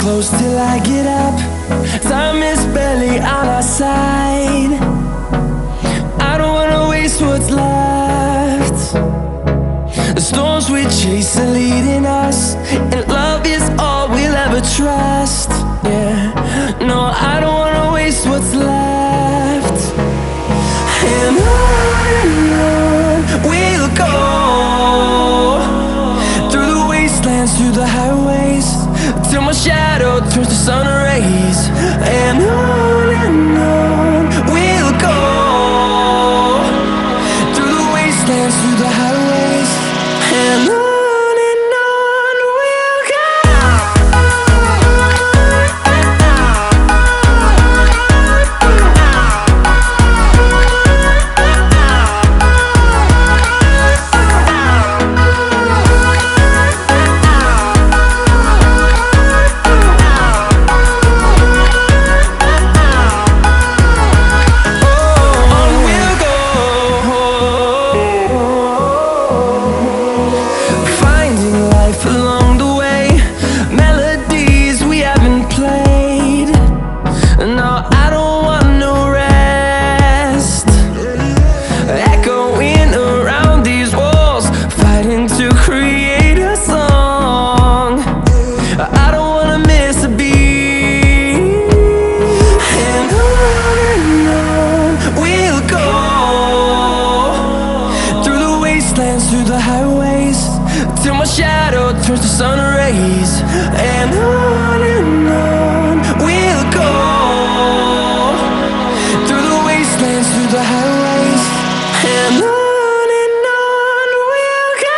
close till I get up. Time is barely on our side. I don't wanna waste what's left. The storms we chase are leading us, and love is all we'll ever trust. Yeah, no, I don't wanna waste what's left. And on we'll go, through the wastelands, through the highways, till my shadow turns to sun rays. And on we'll go, through the wastelands, through the highways, and on we'll go. Through the highways, till my shadow turns to sun rays. And on we'll go, through the wastelands, through the highways, and on we'll go.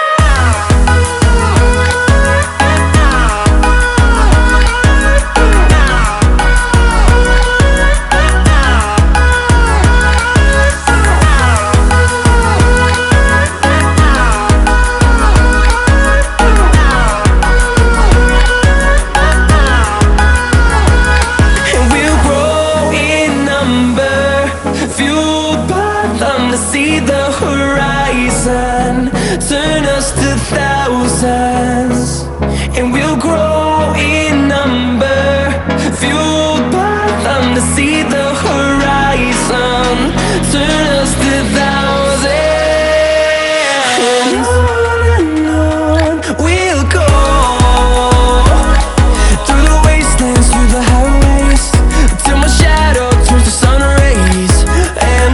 See the horizon turn us to thousands, and we'll grow in number, fueled by them to see the horizon turn us to thousands. And on we'll go, through the wastelands, through the highways, till my shadow turns to sun rays. And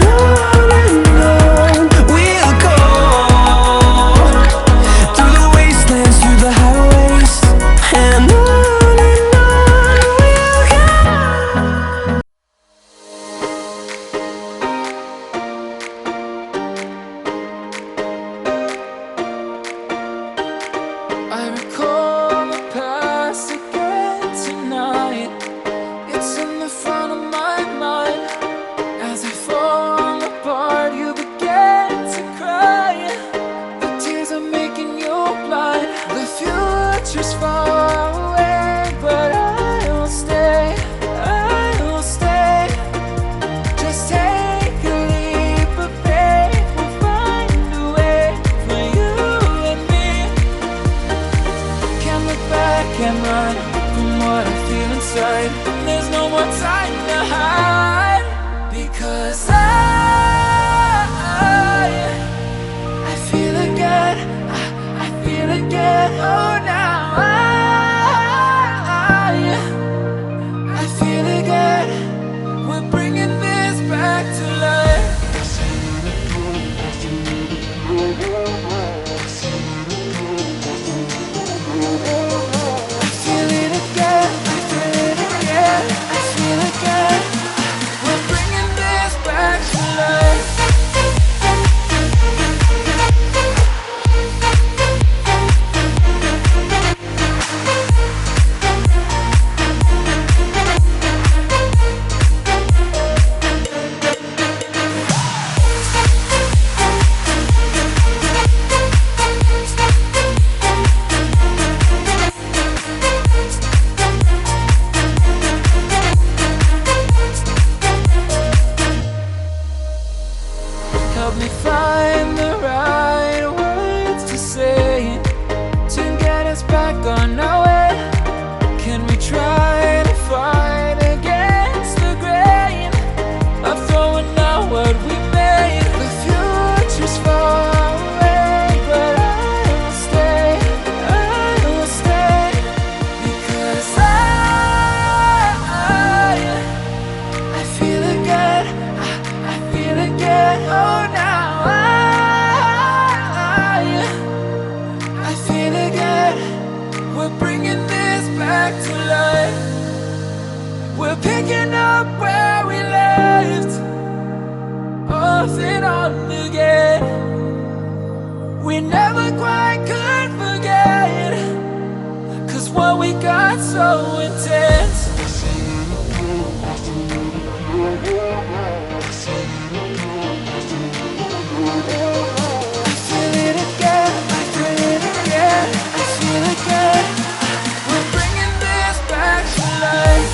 on again. We never quite could forget, 'cause what we got so intense. I feel it again, I feel it again, I feel it again. We're bringing this back to life.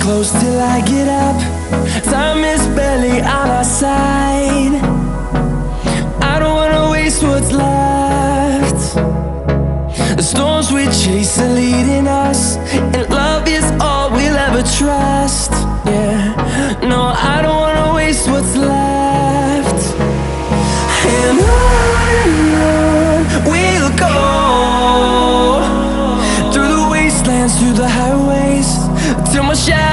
Close till I get up. Time is barely on our side. I don't wanna waste what's left. The storms we chase are leading us, and love is all we'll ever trust. Yeah, no, I don't wanna waste what's left. And on we'll go, through the wastelands, through the highways, till my shadow